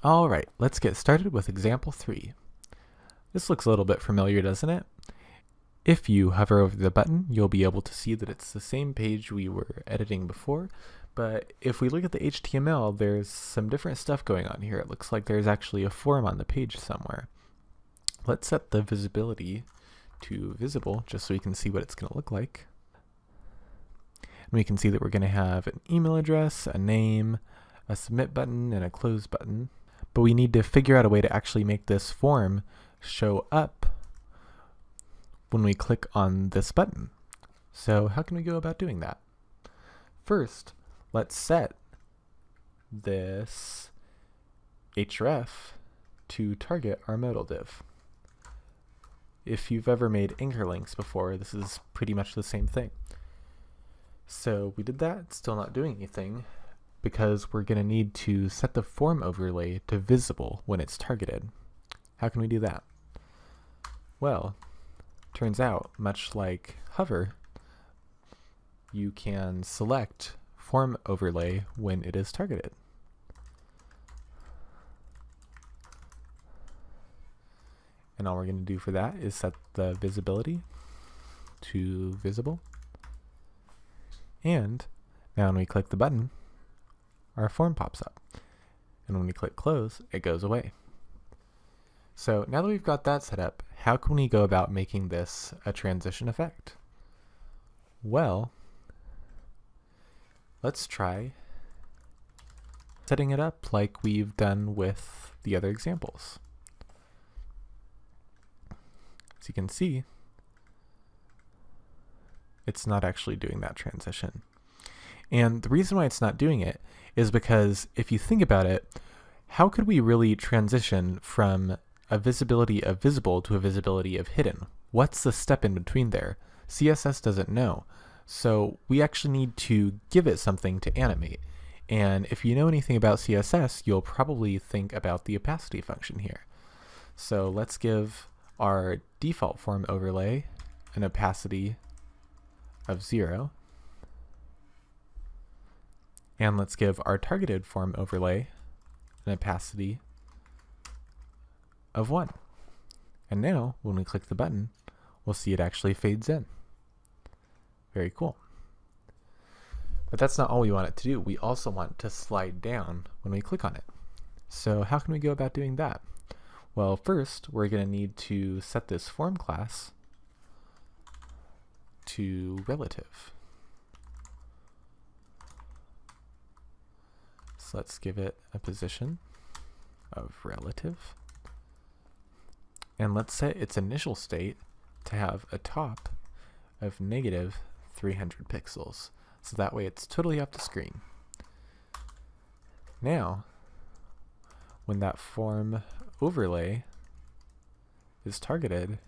Alright, let's get started with example 3. This looks a little bit familiar, doesn't it? If you hover over the button, you'll be able to see that it's the same page we were editing before, but if we look at the HTML, there's some different stuff going on here. It looks like there's actually a form on the page somewhere. Let's set the visibility to visible just so we can see what it's going to look like. And we can see that we're going to have an email address, a name, a submit button, and a close button. But we need to figure out a way to actually make this form show up when we click on this button. So how can we go about doing that? First, let's set this href to target our modal div. If you've ever made anchor links before, this is pretty much the same thing. So we did that, it's still not doing anything, because we're going to need to set the form overlay to visible when it's targeted. How can we do that? Well, turns out, much like hover, you can select form overlay when it is targeted. And all we're going to do for that is set the visibility to visible. And now when we click the button, our form pops up. And when we click close, it goes away. So now that we've got that set up, how can we go about making this a transition effect? Well, let's try setting it up like we've done with the other examples. As you can see, it's not actually doing that transition. And the reason why it's not doing it is because if you think about it, how could we really transition from a visibility of visible to a visibility of hidden? What's the step in between there? CSS doesn't know. So we actually need to give it something to animate. And if you know anything about CSS, you'll probably think about the opacity function here. So let's give our default form overlay an opacity of 0. And let's give our targeted form overlay an opacity of 1. And now, when we click the button, we'll see it actually fades in. Very cool. But that's not all we want it to do. We also want it to slide down when we click on it. So how can we go about doing that? Well, first, we're going to need to set this form class to relative. So let's give it a position of relative. And let's set its initial state to have a top of negative 300 pixels. So that way it's totally off the screen. Now, when that form overlay is targeted,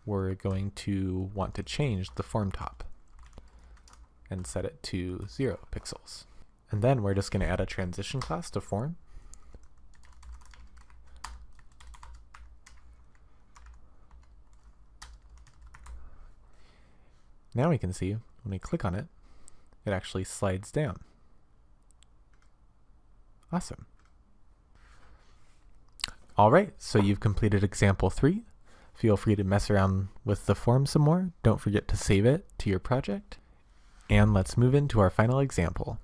we're going to want to change the form top and set it to 0 pixels. And then we're just going to add a transition class to form. Now we can see when we click on it, it actually slides down. Awesome. Alright, so you've completed example 3. Feel free to mess around with the form some more. Don't forget to save it to your project. And let's move into our final example.